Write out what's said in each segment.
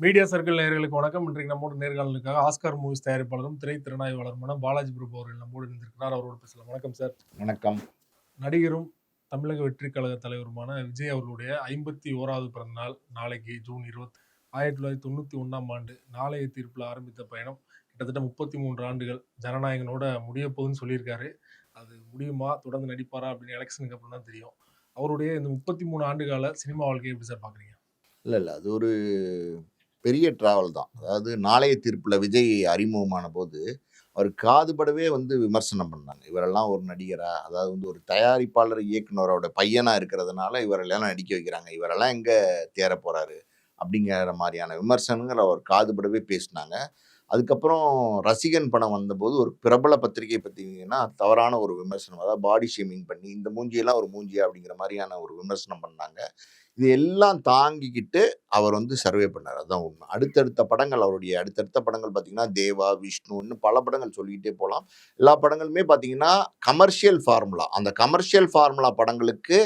Media circle நேயர்களுக்கு வணக்கம். இன்றைக்கு நம்மோடு நேர்காணலுக்காக ஆஸ்கார் மூவிஸ் தயாரிப்பாளரும் திரைத்திறனாய்வாளருமான பாலாஜி பிரபு அவர்கள் நம்மோடு இருந்திருக்கிறார். அவரோடு பேசலாம். வணக்கம் சார். வணக்கம். நடிகரும் தமிழக வெற்றி கழக தலைவருமான விஜய் அவர்களுடைய 51வது பிறந்த நாள் நாளைக்கு ஜூன் 20 1991ஆம் ஆண்டு நாளைய தீர்ப்பில் ஆரம்பித்த பயணம் கிட்டத்தட்ட 33 ஆண்டுகள் ஜனநாயகனோட முடிய போகுதுன்னு சொல்லியிருக்காரு. அது முடியுமா, தொடர்ந்து நடிப்பாரா அப்படின்னு எலெக்ஷனுக்கு அப்புறம் தான் தெரியும். அவருடைய இந்த 33 ஆண்டு கால சினிமா வாழ்க்கையை எப்படி சார் பார்க்குறீங்க? இல்லை அது ஒரு பெரிய டிராவல் தான். அதாவது நாளைய தீர்ப்பில் விஜய் அறிமுகமான போது அவர் காதுபடவே விமர்சனம் பண்ணாங்க. இவரெல்லாம் ஒரு நடிகரா, அதாவது ஒரு தயாரிப்பாளர் இயக்குனரோட பையனா இருக்கிறதுனால இவரெல்லாம் நடிக்க வைக்கிறாங்க, இவரெல்லாம் எங்க தேர போறாரு அப்படிங்கிற மாதிரியான விமர்சனங்கள் அவர் காதுபடவே பேசினாங்க. அதுக்கப்புறம் ரசிகன் படம் வந்தபோது ஒரு பிரபல பத்திரிகை பார்த்தீங்கன்னா தவறான ஒரு விமர்சனம், அதாவது பாடி ஷேமிங் பண்ணி இந்த மூஞ்சியெல்லாம் ஒரு மூஞ்சியா அப்படிங்கிற மாதிரியான ஒரு விமர்சனம் பண்ணாங்க. இது எல்லாம் தாங்கிக்கிட்டு அவர் சர்வே பண்ணார். அதுதான் உண்மை. அடுத்தடுத்த படங்கள் பார்த்தீங்கன்னா தேவா, விஷ்ணுன்னு பல படங்கள் சொல்லிக்கிட்டே போகலாம். எல்லா படங்களுமே பார்த்தீங்கன்னா கமர்ஷியல் ஃபார்முலா. அந்த கமர்ஷியல் ஃபார்முலா படங்களுக்கு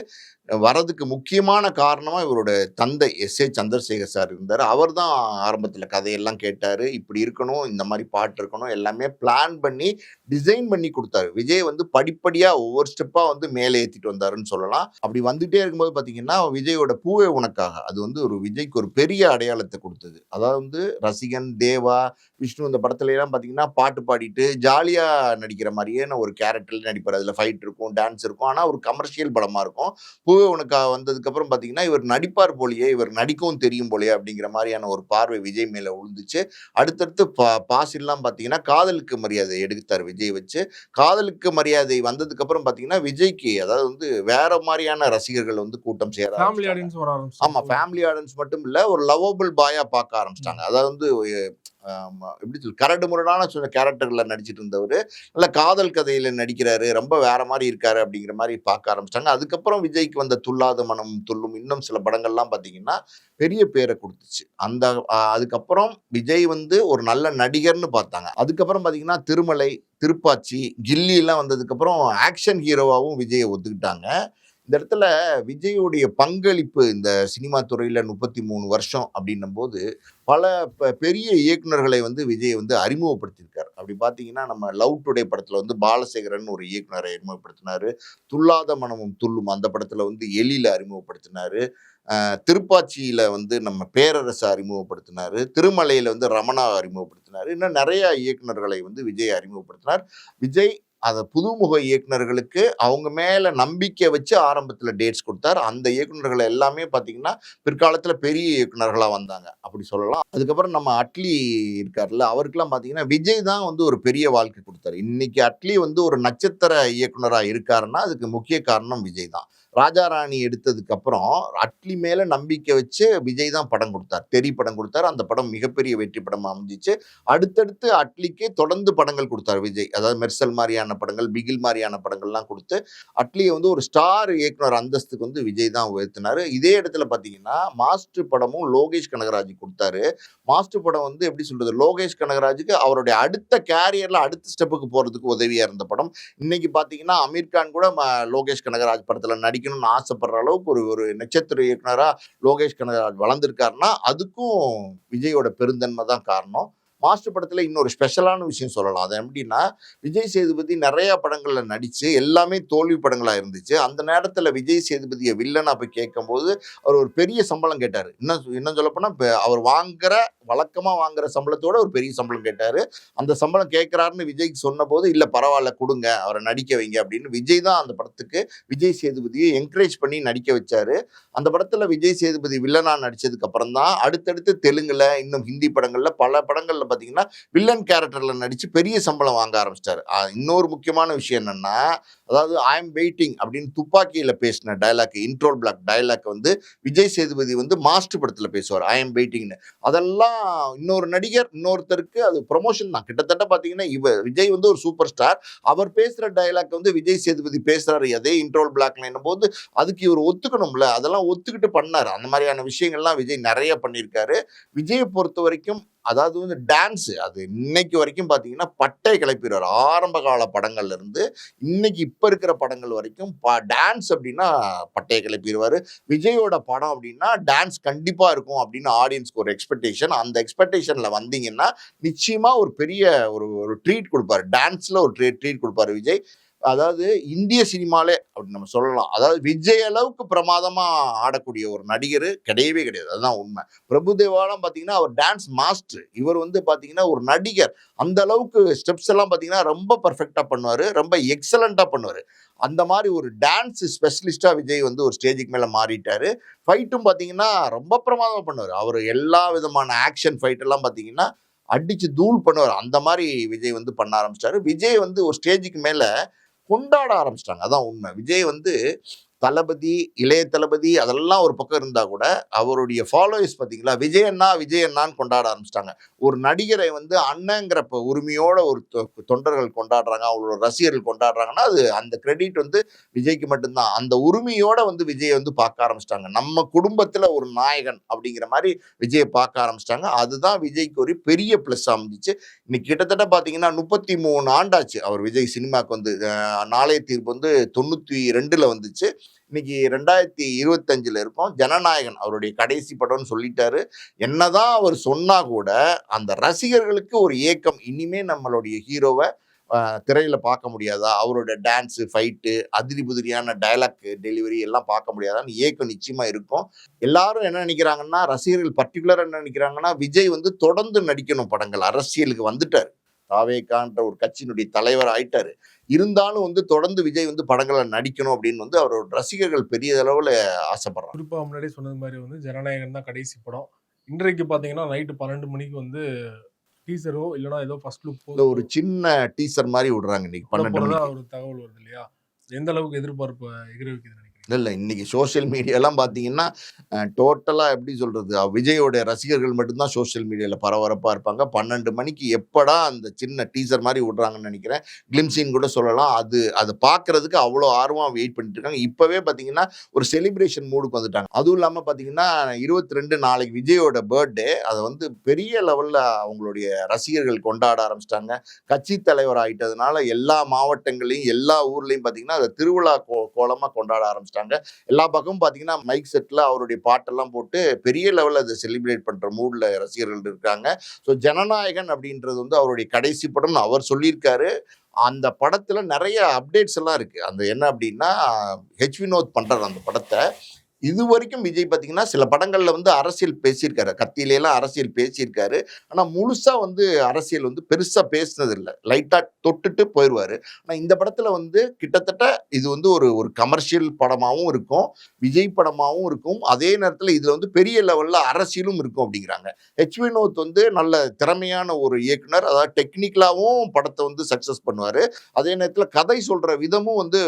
வரதுக்கு முக்கியமான காரணமாக இவரோட தந்தை எஸ்.ஏ. சந்திரசேகர் சார் இருந்தார். அவர் தான் ஆரம்பத்தில் கதையெல்லாம் கேட்டார். இப்படி இருக்கணும், இந்த மாதிரி பாட்டு இருக்கணும், எல்லாமே பிளான் பண்ணி டிசைன் பண்ணி கொடுத்தாரு. விஜய் படிப்படியாக ஒவ்வொரு ஸ்டெப்பாக மேலே ஏற்றிட்டு வந்தாருன்னு சொல்லலாம். அப்படி வந்துட்டே இருக்கும்போது பார்த்தீங்கன்னா விஜயோட பூவே உனக்காக அது ஒரு விஜய்க்கு ஒரு பெரிய அடையாளத்தை கொடுத்தது. அதாவது ரசிகன், தேவா, விஷ்ணு இந்த படத்துல எல்லாம் பார்த்தீங்கன்னா பாட்டு பாடிட்டு ஜாலியாக நடிக்கிற மாதிரியே ஒரு கேரக்டர்ல நடிப்பார். அதில் ஃபைட் இருக்கும், டான்ஸ் இருக்கும், ஆனால் ஒரு கமர்ஷியல் படமாக இருக்கும். பூவே உனக்காக வந்ததுக்கப்புறம் பார்த்தீங்கன்னா இவர் நடிப்பார் போலியே, இவர் நடிக்கவும் தெரியும் போலியே அப்படிங்கிற மாதிரியான ஒரு பார்வை விஜய் மேலே விழுந்துச்சு. அடுத்தடுத்து பாசிலாம் பார்த்தீங்கன்னா காதலுக்கு மரியாதை எடுத்தார் விஜய் வச்சு. காதலுக்கு மரியாதை வந்ததுக்கு அப்புறம் பார்த்தீங்கன்னா விஜய்க்கு அதாவது வேற மாதிரியான ரசிகர்கள் கூட்டம் சேர ஆமா, ஃபேமிலி ஆடியன்ஸ் மட்டும் இல்ல, ஒரு லவ்வபிள் பாயா பார்க்க ஆரம்பிச்சிட்டாங்க. அதாவது எப்படி சொல்லு, கரடு முரடான கேரக்டர்ல நடிச்சிட்டு இருந்தவர் நல்ல காதல் கதையில நடிக்கிறாரு, ரொம்ப வேற மாதிரி இருக்காரு அப்படிங்கிற மாதிரி பார்க்க ஆரம்பிச்சிட்டாங்க. அதுக்கப்புறம் விஜய்க்கு வந்த துள்ளாத மனம் துள்ளும் இன்னும் சில படங்கள்லாம் பார்த்தீங்கன்னா பெரிய பேரை கொடுத்துச்சு. அதுக்கப்புறம் விஜய் ஒரு நல்ல நடிகர்னு பார்த்தாங்க. அதுக்கப்புறம் பார்த்தீங்கன்னா திருமலை, திருப்பாச்சி, கில்லி எல்லாம் வந்ததுக்கப்புறம் ஆக்ஷன் ஹீரோவாகவும் விஜயை ஒத்துக்கிட்டாங்க. இந்த இடத்துல விஜயுடைய பங்களிப்பு இந்த சினிமா துறையில் 33 வருஷம் அப்படின்னும் போது பல பெரிய இயக்குநர்களை விஜய் அறிமுகப்படுத்தியிருக்கார். அப்படி பார்த்தீங்கன்னா நம்ம லவ் டுடே படத்தில் பாலசேகரன் ஒரு இயக்குனரை அறிமுகப்படுத்தினாரு. துள்ளாத மனமும் துள்ளும் அந்த படத்தில் எழில அறிமுகப்படுத்தினாரு. திருப்பாச்சியில் நம்ம பேரரசை அறிமுகப்படுத்தினாரு. திருமலையில் ரமணா அறிமுகப்படுத்தினாரு. இன்னும் நிறைய இயக்குநர்களை விஜய் அறிமுகப்படுத்தினார். விஜய் அதை புதுமுக இயக்குநர்களுக்கு அவங்க மேல நம்பிக்கை வச்சு ஆரம்பத்தில் டேட்ஸ் கொடுத்தார். அந்த இயக்குநர்களை எல்லாமே பார்த்தீங்கன்னா பிற்காலத்தில் பெரிய இயக்குநர்களாக வந்தாங்க அப்படி சொல்லலாம். அதுக்கப்புறம் நம்ம அட்லி இருக்கார்ல, அவருக்கெல்லாம் பார்த்தீங்கன்னா விஜய் தான் ஒரு பெரிய வாழ்க்கை கொடுத்தாரு. இன்னைக்கு அட்லி ஒரு நட்சத்திர இயக்குனராக இருக்காருன்னா அதுக்கு முக்கிய காரணம் விஜய் தான். ராஜாராணி எடுத்ததுக்கு அப்புறம் அட்லி மேல நம்பிக்கை வச்சு விஜய் தான் படம் கொடுத்தார். தெரி படம் கொடுத்தார். அந்த படம் மிகப்பெரிய வெற்றி படமா அமைஞ்சிச்சு. அடுத்தடுத்து அட்லிக்கே தொடர்ந்து படங்கள் கொடுத்தார் விஜய். அதாவது மெர்சல் மாதிரியான படங்கள், பிகில் மாதிரியான படங்கள்லாம் கொடுத்து அட்லியை ஒரு ஸ்டார் இயக்குனர் அந்தஸ்துக்கு விஜய் தான் உயர்த்தினாரு. இதே இடத்துல பார்த்தீங்கன்னா மாஸ்டர் படமும் லோகேஷ் கனகராஜ் கொடுத்தாரு. மாஸ்டர் படம் எப்படி சொல்றது, லோகேஷ் கனகராஜுக்கு அவருடைய அடுத்த கேரியர்ல அடுத்த ஸ்டெப்புக்கு போறதுக்கு உதவியா இருந்த படம். இன்னைக்கு பார்த்தீங்கன்னா அமீர் கான் கூட லோகேஷ் கனகராஜ் படத்துல நடிக்கணும்னு ஆசைப்படுற அளவுக்கு ஒரு நட்சத்திர இயக்குனரா லோகேஷ் கனகராஜ் வளர்ந்திருக்காருன்னா அதுக்கும் விஜயோட பெருந்தன்மை தான் காரணம். மாஸ்டர் படத்துல இன்னொரு ஸ்பெஷலான விஷயம் சொல்லலாம். அது எப்படின்னா விஜய் சேதுபதி நிறைய படங்கள்ல நடிச்சு எல்லாமே தோல்வி படங்களா இருந்துச்சு. அந்த நேரத்துல விஜய் சேதுபதியை வில்லனா போய் கேட்கும் போது அவர் ஒரு பெரிய சம்பளம் கேட்டாரு. இன்னும் சொல்லப்போனா அவர் வழக்கமா வாங்குற சம்பளத்தோட ஒரு பெரிய சம்பளம் கேட்டாரு. அந்த சம்பளம் கேட்கிறாருன்னு விஜய்க்கு சொன்ன போது இல்ல பரவாயில்ல கொடுங்க, அவரை நடிக்க வைங்க அப்படின்னு விஜய் தான் அந்த படத்துக்கு விஜய் சேதுபதியை என்கரேஜ் பண்ணி நடிக்க வச்சாரு. அந்த படத்துல விஜய் சேதுபதி வில்லனா நடிச்சதுக்கு அப்புறம் தான் அடுத்தடுத்து தெலுங்குல இன்னும் ஹிந்தி படங்கள்ல பல படங்கள்ல பார்த்தீங்கன்னா வில்லன் கேரக்டர்ல நடிச்சு பெரிய சம்பளம் வாங்க ஆரம்பிச்சிட்டாரு. இன்னொரு முக்கியமான விஷயம் என்னன்னா, அதாவது ஐ எம் வெயிட்டிங் அப்படின்னு துப்பாக்கியில பேசின dialogue, intro block dialogue Vijay Sethupathi Master படத்துல பேசுவார், ஐ எம் வெயிட்டிங்னு. அதெல்லாம் இன்னொரு நடிகர் இன்னொருத்தருக்கு அது ப்ரொமோஷன் தான். கிட்டத்தட்ட பார்த்தீங்கன்னா விஜய் ஒரு சூப்பர் ஸ்டார், அவர் பேசுற டயலாக் விஜய் சேதுபதி பேசுறாரு அதே இன்ட்ரோ பிளாக்ல போது அதுக்கு இவர் ஒத்துக்கணும்ல, அதெல்லாம் ஒத்துக்கிட்டு பண்ணாரு. அந்த மாதிரியான விஷயங்கள்லாம் விஜய் நிறைய பண்ணியிருக்காரு. விஜயை பொறுத்த வரைக்கும் அதாவது வந்து டான்ஸ் அது இன்னைக்கு வரைக்கும் பார்த்தீங்கன்னா பட்டை கிளப்பிடுவார். ஆரம்ப கால படங்கள்ல இருந்து இன்னைக்கு இப்ப இருக்கிற படங்கள் வரைக்கும் டான்ஸ் அப்படின்னா பட்டையை கிளப்பிடுவாரு. விஜயோட படம் அப்படின்னா டான்ஸ் கண்டிப்பா இருக்கும் அப்படின்னு ஆடியன்ஸ்க்கு ஒரு எக்ஸ்பெக்டேஷன். அந்த எக்ஸ்பெக்டேஷன்ல வந்தீங்கன்னா நிச்சயமா ஒரு பெரிய ஒரு ட்ரீட் கொடுப்பாரு. டான்ஸ்ல ஒரு ட்ரீட் கொடுப்பாரு விஜய். அதாவது இந்திய சினிமாலே அப்படி நம்ம சொல்லலாம். அதாவது விஜய் அளவுக்கு பிரமாதமா ஆடக்கூடிய ஒரு நடிகர் கிடையவே கிடையாது. அதுதான் உண்மை. பிரபுதேவாலாம் பார்த்தீங்கன்னா அவர் டான்ஸ் மாஸ்டர். இவர் வந்து பார்த்தீங்கன்னா ஒரு நடிகர். அந்த அளவுக்கு ஸ்டெப்ஸ் எல்லாம் பார்த்தீங்கன்னா ரொம்ப பர்ஃபெக்டா பண்ணுவாரு. ரொம்ப எக்ஸலண்டா பண்ணுவாரு. அந்த மாதிரி ஒரு டான்ஸ் ஸ்பெஷலிஸ்டா விஜய் வந்து ஒரு ஸ்டேஜுக்கு மேல மாறிட்டாரு. ஃபைட்டும் பார்த்தீங்கன்னா ரொம்ப பிரமாதமா பண்ணுவாரு. அவர் எல்லா விதமான ஆக்ஷன் ஃபைட் எல்லாம் பார்த்தீங்கன்னா அடிச்சு தூள் பண்ணுவார். அந்த மாதிரி விஜய் வந்து பண்ண ஆரம்பிச்சிட்டாரு. விஜய் வந்து ஒரு ஸ்டேஜுக்கு மேல கொண்டாட ஆரம்பிச்சிட்டாங்க. அதான் உண்மை. விஜய் வந்து தளபதி, இளைய தளபதி அதெல்லாம் ஒரு பக்கம் இருந்தா கூட அவருடைய ஃபாலோவர்ஸ் பார்த்தீங்களா, விஜய் அண்ணா விஜய் அண்ணான்னு கொண்டாட ஆரம்பிச்சிட்டாங்க. ஒரு நடிகரை வந்து அண்ணங்கிற உரிமையோட ஒரு தொண்டர்கள் கொண்டாடுறாங்க, அவங்களோட ரசிகர்கள் கொண்டாடுறாங்கன்னா அது அந்த கிரெடிட் வந்து விஜய்க்கு மட்டும்தான். அந்த உரிமையோட வந்து விஜய் வந்து பார்க்க ஆரம்பிச்சிட்டாங்க. நம்ம குடும்பத்துல ஒரு நாயகன் அப்படிங்கிற மாதிரி விஜயை பார்க்க ஆரம்பிச்சிட்டாங்க. அதுதான் விஜய்க்கு ஒரு பெரிய பிளஸ் அமைஞ்சிச்சு. இன்னைக்கு கிட்டத்தட்ட பார்த்தீங்கன்னா 33 ஆண்டாச்சு அவர் விஜய் சினிமாக்கு வந்து. நாளைய தீர்ப்பு வந்து 92ல வந்துச்சு. இன்னைக்கு 2025ல இருக்கோம். ஜனநாயகன் அவருடைய கடைசி படம்னு சொல்லிட்டாரு. என்னதான் அவர் சொன்னா கூட அந்த ரசிகர்களுக்கு ஒரு ஏக்கம், இனிமே நம்மளுடைய ஹீரோவை திரையில பார்க்க முடியாதா, அவரோட டான்ஸ் ஃபைட்டு அதிரி புதிரியான டயலாக் டெலிவரி எல்லாம் பார்க்க முடியாதான்னு ஏக்கம் நிச்சயமா இருக்கும். எல்லாரும் என்ன நினைக்கிறாங்கன்னா, ரசிகர்கள் பர்டிகுலரா என்ன நினைக்கிறாங்கன்னா, விஜய் வந்து தொடர்ந்து நடிக்கணும் படங்கள். அரசியலுக்கு வந்துட்டார், தாவேகான்ற ஒரு கட்சியினுடைய தலைவர் ஆயிட்டாரு. இருந்தாலும் வந்து தொடர்ந்து விஜய் வந்து படங்களை நடிக்கணும் அப்படின்னு வந்து அவரோட ரசிகர்கள் பெரிய அளவுல ஆசைப்படுறாங்க. குறிப்பா முன்னாடியே சொன்னது மாதிரி வந்து ஜனநாயகன் தான் கடைசி படம். இன்றைக்கு பார்த்தீங்கன்னா நைட்டு 12 மணிக்கு வந்து டீசரோ இல்லைன்னா ஏதோ ஃபர்ஸ்ட் லுக் இந்த ஒரு சின்ன டீசர் மாதிரி விடுறாங்க இன்னைக்கு 12 போறதா மணிக்கு. ஒரு தகவல் வருது இல்லையா? எந்த அளவுக்கு எதிர்பார்ப்பு எகிர வைக்குதுன்னு நினைக்கிறீங்க? இல்ல இன்னைக்கு சோசியல் மீடியாலாம் பார்த்தீங்கன்னா டோட்டலா எப்படி சொல்றது, விஜயோட ரசிகர்கள் மட்டும்தான் சோசியல் மீடியால பரபரப்பா இருப்பாங்க. 12 மணிக்கு எப்படா அந்த சின்ன டீசர் மாதிரி விடுறாங்கன்னு நினைக்கிறேன். கிளிம்ஸின் கூட சொல்லலாம். அது பார்க்கறதுக்கு அவ்வளோ ஆர்வமா வெயிட் பண்ணிட்டு இருக்காங்க. இப்பவே பார்த்தீங்கன்னா ஒரு செலிப்ரேஷன் மூடுக்கு வந்துட்டாங்க. அதுவும் இல்லாம பார்த்தீங்கன்னா 22 நாளைக்கு விஜயோட பர்த்டே. அதை வந்து பெரிய லெவல்ல அவங்களுடைய ரசிகர்கள் கொண்டாட ஆரம்பிச்சிட்டாங்க. கட்சி தலைவர் ஆயிட்டதுனால எல்லா மாவட்டங்களையும் எல்லா ஊர்லயும் பார்த்தீங்கன்னா அதை திருவிழா கோலமா கொண்டாட ஆரம்பிச்சிட்டாங்க. எல்லா பக்கமும் பாத்தீங்கன்னா மைக் செட்ல அவருடைய பாட்டெல்லாம் போட்டு பெரிய லெவல்ல அதை செலிப்ரேட் பண்ற மூட்ல ரசிகர்கள் இருக்காங்க. ஸோ ஜனநாயகன் அப்படின்றது வந்து அவருடைய கடைசி படம்னு அவர் சொல்லியிருக்காரு. அந்த படத்துல நிறைய அப்டேட்ஸ் எல்லாம் இருக்கு. அந்த என்ன அப்படின்னா, வினோத் பண்றாரு அந்த படத்தை. இது வரைக்கும் விஜய் பார்த்தீங்கன்னா சில படங்கள்ல வந்து அரசியல் பேசியிருக்காரு. கத்தியில அரசியல் பேசியிருக்காரு. ஆனா முழுசா வந்து அரசியல் வந்து பெருசா பேசினது இல்லை. லைட்டா தொட்டுட்டு போயிடுவாரு. ஆனா இந்த படத்துல வந்து கிட்டத்தட்ட இது வந்து ஒரு கமர்ஷியல் படமாவும் இருக்கும், விஜய் படமாவும் இருக்கும். அதே நேரத்துல இதுல வந்து பெரிய லெவல்ல அரசியலும் இருக்கும் அப்படிங்கிறாங்க. வினோத் வந்து நல்ல திறமையான ஒரு இயக்குனர். அதாவது டெக்னிக்கலாவும் படத்தை வந்து சக்சஸ் பண்ணுவாரு. அதே நேரத்துல கதை சொல்ற விதமும் வந்து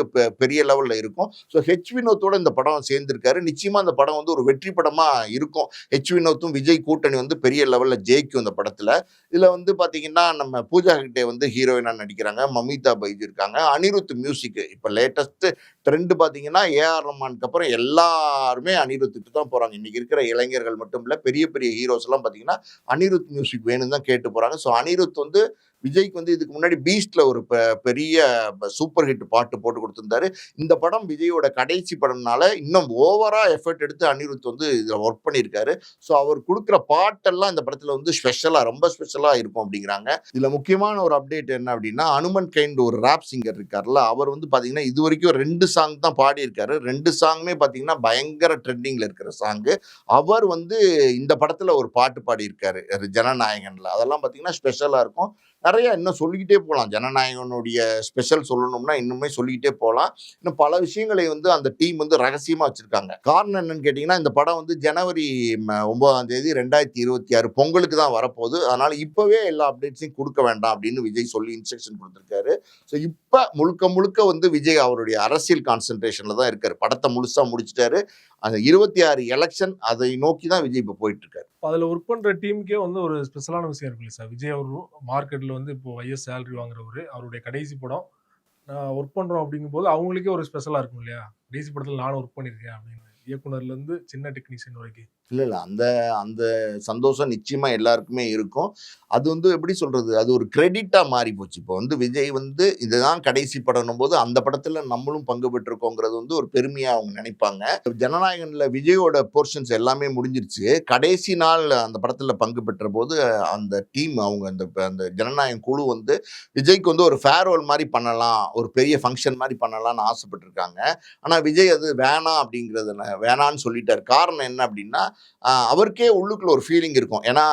பெரிய லெவல்ல இருக்கும். ஸோ வினோத்தோட இந்த படம் சேர்ந்திருக்காரு. நிச்சயமா அந்த படம் வந்து ஒரு வெற்றி படமா இருக்கும். வினோத்தும் விஜய் கூட்டணி வந்து பெரிய லெவல்ல ஜெயிக்கும் இந்த படத்துல. இதுல வந்து பாத்தீங்கன்னா நம்ம பூஜா ஹெக்டே வந்து ஹீரோயினா நடிக்கிறாங்க. மமிதா பைஜு இருக்காங்க. அனிருத் மியூசிக் இப்ப லேட்டஸ்ட் ட்ரெண்ட் பாத்தீங்கன்னா ஏஆர் ரஹ்மானுக்கு அப்புறம் எல்லாருமே அனிருத்துக்கு தான் போறாங்க. இன்னைக்கு இருக்கிற இளைஞர்கள் மட்டும் இல்ல, பெரிய பெரிய ஹீரோஸ் எல்லாம் பாத்தீங்கன்னா அனிருத் மியூசிக் வேணும்னு தான் கேட்டு போறாங்க. ஸோ அனிருத் வந்து விஜய்க்கு வந்து இதுக்கு முன்னாடி பீஸ்ட்ல ஒரு பெரிய சூப்பர் ஹிட் பாட்டு போட்டு கொடுத்திருந்தாரு. இந்த படம் விஜயோட கடைசி படம்னால இன்னும் ஓவரா எஃபர்ட் எடுத்து அனிருத் வந்து இதுல ஒர்க் பண்ணியிருக்காரு. ஸோ அவர் கொடுக்குற பாட்டெல்லாம் இந்த படத்துல வந்து ரொம்ப ஸ்பெஷலா இருக்கும் அப்படிங்கிறாங்க. இதுல முக்கியமான ஒரு அப்டேட் என்ன அப்படின்னா, அனுமன் கைண்ட் ஒரு ராப் சிங்கர் இருக்காருல்ல, அவர் வந்து பாத்தீங்கன்னா இது வரைக்கும் 2 சாங் தான் பாடியிருக்காரு. 2 சாங்குமே பாத்தீங்கன்னா பயங்கர ட்ரெண்டிங்ல இருக்கிற சாங்கு. அவர் வந்து இந்த படத்துல ஒரு பாட்டு பாடியிருக்காரு ஜனநாயகன்ல. அதெல்லாம் பாத்தீங்கன்னா ஸ்பெஷலா இருக்கும். நிறைய இன்னும் சொல்லிக்கிட்டே போகலாம். ஜனநாயகனுடைய ஸ்பெஷல் சொல்லணும்னா இன்னுமே சொல்லிக்கிட்டே போகலாம். இன்னும் பல விஷயங்களை வந்து அந்த டீம் வந்து ரகசியமா வச்சிருக்காங்க. காரணம் என்னன்னு கேட்டீங்கன்னா, இந்த படம் வந்து ஜனவரி 9ஆம் தேதி 2026 பொங்கலுக்கு தான் வரப்போகுது. அதனால இப்பவே எல்லா அப்டேட்ஸையும் கொடுக்க வேண்டாம் அப்படின்னு விஜய் சொல்லி இன்ஸ்ட்ரக்ஷன் கொடுத்திருக்காரு. ஸோ இப்ப முழுக்க முழுக்க வந்து விஜய் அவருடைய அரசியல் கான்சென்ட்ரேஷன்ல தான் இருக்காரு. படத்தை முழுசா முடிச்சிட்டாரு. அந்த 26 எலெக்ஷன் அதை நோக்கி தான் விஜய் இப்ப போயிட்டு இருக்காரு. அதுல ஒர்க் பண்ற டீமுக்கே வந்து ஒரு ஸ்பெஷலான விஷயம் இருக்குல்ல சார். விஜய் அவரும் மார்க்கெட்ல வந்து இப்போ ஹையஸ்ட் சேலரி வாங்குறவரு. அவருடைய கடைசி படம் ஒர்க் பண்றோம் அப்படிங்கும்போது அவங்களுக்கே ஒரு ஸ்பெஷலா இருக்கும் இல்லையா? கடைசி படத்துல நானும் ஒர்க் பண்ணியிருக்கேன் அப்படின்னு. இயக்குனர்ல இருந்து சின்ன டெக்னீஷியன் வரைக்கும். இல்ல. அந்த அந்த சந்தோஷம் நிச்சயமா எல்லாருக்குமே இருக்கும். அது வந்து எப்படி சொல்றது? அது ஒரு கிரெடிட்டா மாறி போச்சு. இப்போ வந்து விஜய் வந்து இதுதான் கடைசி படம்ன்னும்போது, அந்த படத்துல நம்மளும் பங்கு பெற்றிருக்கோங்கிறது வந்து ஒரு பெருமையா அவங்க நினைப்பாங்க. ஜனநாயகன்ல விஜயோட போர்ஷன்ஸ் எல்லாமே முடிஞ்சிருச்சு. கடைசி நாள் அந்த படத்துல பங்கு பெற்றபோது, அந்த டீம் அவங்க அந்த ஜனநாயகன் குழு வந்து விஜய்க்கு வந்து ஒரு ஃபேர்வெல் மாரி பண்ணலாம். ஒரு பெரிய ஃபங்ஷன் மாரி பண்ணலாம்னு ஆசைப்பட்டுருக்காங்க. ஆனா விஜய் அது வேணாம் வேணான்னு சொல்லிட்டாரு. காரணம் என்ன அப்டின்னா, அவருக்கே உள்ளுக்குள்ள ஒரு ஃபீலிங் இருக்கும். ஏன்னா,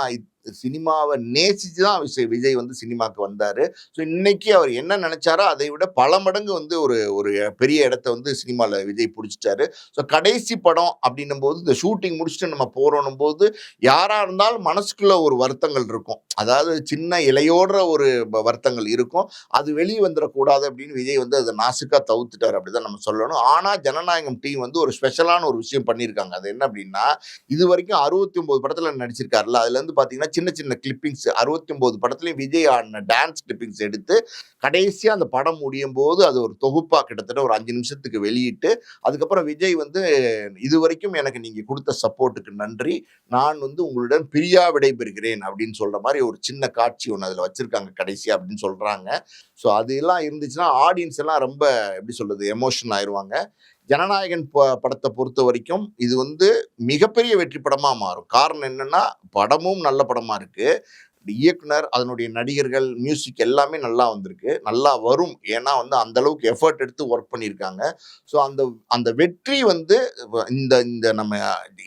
சினிமாவ நேசிச்சு தான் விஜய் வந்து சினிமாக்கு வந்தாரு. ஸோ இன்னைக்கு அவர் என்ன நெனச்சாரோ, அதை விட பல மடங்கு வந்து ஒரு ஒரு பெரிய இடத்த வந்து சினிமால விஜய் புடிச்சுட்டாரு. ஸோ கடைசி படம் அப்டின்னும்போது, இந்த ஷூட்டிங் முடிச்சுட்டு நம்ம போறோன்னும்போது, யாரா இருந்தாலும் மனசுக்குள்ள ஒரு வருத்தங்கள் இருக்கும். அதாவது சின்ன இழையோடுற ஒரு வருத்தங்கள் இருக்கும். அது வெளிய வந்துறக்கூடாது அப்டின்னு விஜய் வந்து அத நாசூக்கா தவிர்த்துட்டாரு அப்டிதான் நம்ம சொல்லணும். ஆனா, ஜனநாயகம் டீம் வந்து ஒரு ஸ்பெஷலான ஒரு விஷயம் பண்ணியிருக்காங்க. அது என்ன அப்டின்னா, இதுவரைக்கும் 69 படத்துல நடிச்சிருக்காருல்ல. அதுலருந்து பார்த்தீங்கன்னா, சின்ன சின்ன கிளிப்பிங்ஸ் 69 படத்துலயும் விஜய் ஆடின டான்ஸ் கிளிப்பிங்ஸ் எடுத்து, கடைசியா அந்த படம் முடியும்போது, அது ஒரு தொகுப்பா கிட்டத்தட்ட ஒரு 5 நிமிஷத்துக்கு வெளியிட்டு, அதுக்கப்புறம் விஜய் வந்து, "இதுவரைக்கும் எனக்கு நீங்க குடுத்த சப்போர்ட்டுக்கு நன்றி. நான் வந்து உங்களுடன் பிரியா விடைபெறுகிறேன்" அப்படின்னு சொல்ற மாரி ஒரு சின்ன காட்சி ஒண்ணு அதுல வச்சிருக்காங்க கடைசியா அப்படின்னு சொல்றாங்க. ஸோ அது எல்லாம் இருந்துச்சுன்னா, ஆடியன்ஸ் எல்லாம் ரொம்ப எப்படி சொல்றது? எமோஷனல் ஆயிருவாங்க. ஜனநாயகன் படத்தை பொறுத்த வரைக்கும் இது வந்து மிகப்பெரிய வெற்றி படமா மாறும். காரணம் என்னன்னா, படமும் நல்ல படமா இருக்கு. இயக்குனர், அதனுடைய நடிகர்கள், மியூசிக் எல்லாமே நல்லா வந்திருக்கு. நல்லா வரும். ஏன்னா வந்து அந்த அளவுக்கு எஃபோர்ட் எடுத்து ஒர்க் பண்ணியிருக்காங்க. ஸோ அந்த அந்த வெற்றி வந்து இந்த இந்த நம்ம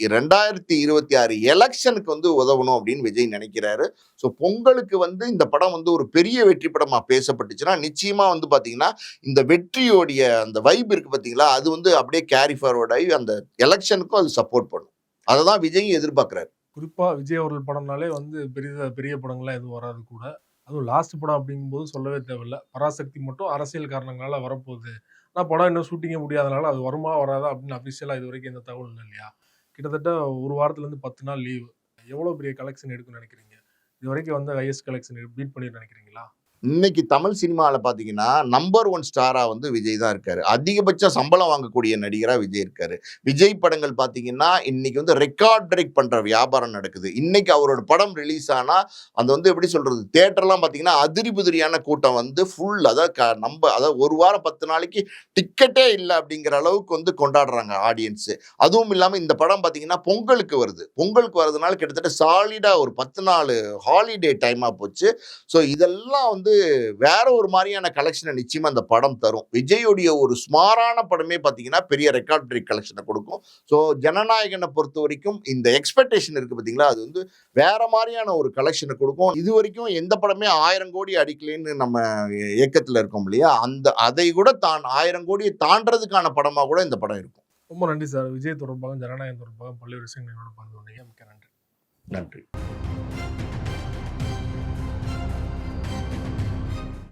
2026 எலக்ஷனுக்கு வந்து உதவணும் அப்படின்னு விஜய் நினைக்கிறாரு. ஸோ பொங்கலுக்கு வந்து இந்த படம் வந்து ஒரு பெரிய வெற்றி படமா பேசப்பட்டுச்சுன்னா, நிச்சயமா வந்து பார்த்தீங்கன்னா, இந்த வெற்றியோடைய அந்த வைப் இருக்கு பார்த்தீங்களா, அது வந்து அப்படியே கேரி ஃபார்வர்ட் ஆகி அந்த எலக்ஷனுக்கும் அது சப்போர்ட் பண்ணும். அததான் விஜயும் எதிர்பார்க்கிறாரு. குறிப்பா விஜய் அவர்கள் படம்னாலே வந்து பெரிய படங்கள்லாம் எதுவும் வராது கூட. அதுவும் லாஸ்ட் படம் அப்படிங்கும்போது சொல்லவே தேவையில்ல. பராசக்தி மட்டும் அரசியல் காரணங்களால வரப்போகுது. ஆனா படம் இன்னும் ஷூட்டிங்கே முடியாதனால அது வருமா? வராதா? அப்படின்னு அஃபிஷியலா இதுவரைக்கும் எந்த தகவலும் இல்ல இல்லையா? கிட்டத்தட்ட 1 வாரத்துலேருந்து 10 நாள் லீவு. எவ்வளோ பெரிய கலெக்ஷன் எடுக்கும்னு நெனைக்கிறீங்க? இதுவரைக்கும் வந்த ஹையஸ்ட் கலெக்ஷன் பீட் பண்ணிரும்னு நெனைக்கிறீங்களா? இன்னைக்கு தமிழ் சினிமால பார்த்தீங்கன்னா, நம்பர் 1 ஸ்டாரா வந்து விஜய் தான் இருக்காரு. அதிகபட்ச சம்பளம் வாங்கக்கூடிய நடிகரா விஜய் இருக்காரு. விஜய் படங்கள் பார்த்தீங்கன்னா, இன்னைக்கு வந்து ரெக்கார்ட் பிரேக் பண்ற வியாபாரம் நடக்குது. இன்னைக்கு அவரோட படம் ரிலீஸ் ஆனா, அது வந்து எப்படி சொல்றது? தியேட்டர்லாம் பார்த்தீங்கன்னா, அதிரி புதிரியான கூட்டம் வந்து ஃபுல் அதாவது அதாவது 1 வாரம் 10 நாளைக்கு டிக்கெட்டே இல்ல அப்படிங்கிற அளவுக்கு வந்து கொண்டாடுறாங்க ஆடியன்ஸ். அதுவும் இல்லாம இந்த படம் பார்த்தீங்கன்னா, பொங்கலுக்கு வருது. பொங்கலுக்கு வரதுனால கிட்டத்தட்ட சாலிடா ஒரு 10 நாள் ஹாலிடே டைமா போச்சு. ஸோ இதெல்லாம் வந்து வேற ஒரு மாதிரியான கலெக்ஷனை நிச்சயமா அந்த படம் தரும். விஜயுடைய ஒரு சுமாரான படமே பார்த்தீங்கன்னா, பெரிய ரெக்கார்ட் பிரேக் கலெக்ஷனை கொடுக்கும். ஸோ ஜனநாயகனை பொறுத்த வரைக்கும் இந்த எக்ஸ்பெக்டேஷன் இருக்கு பார்த்தீங்களா, அது வந்து வேற மாதிரியான ஒரு கலெக்ஷனை கொடுக்கும். இதுவரைக்கும் எந்த படமே 1000 கோடி அடிக்கலைன்னு நம்ம இயக்கத்துல இருக்கோம் இல்லையா, அதை கூட 1000 கோடியை தாண்டறதுக்கான படமா கூட இந்த படம் இருக்கும். ரொம்ப நன்றி சார். விஜய் தொடர்பாகவும், ஜனநாயகம் தொடர்பாகவும் பல்வேறு விஷயங்கள் என்னோட பகிர்ந்து கொண்டீங்க. மிக்க நன்றி. நன்றி.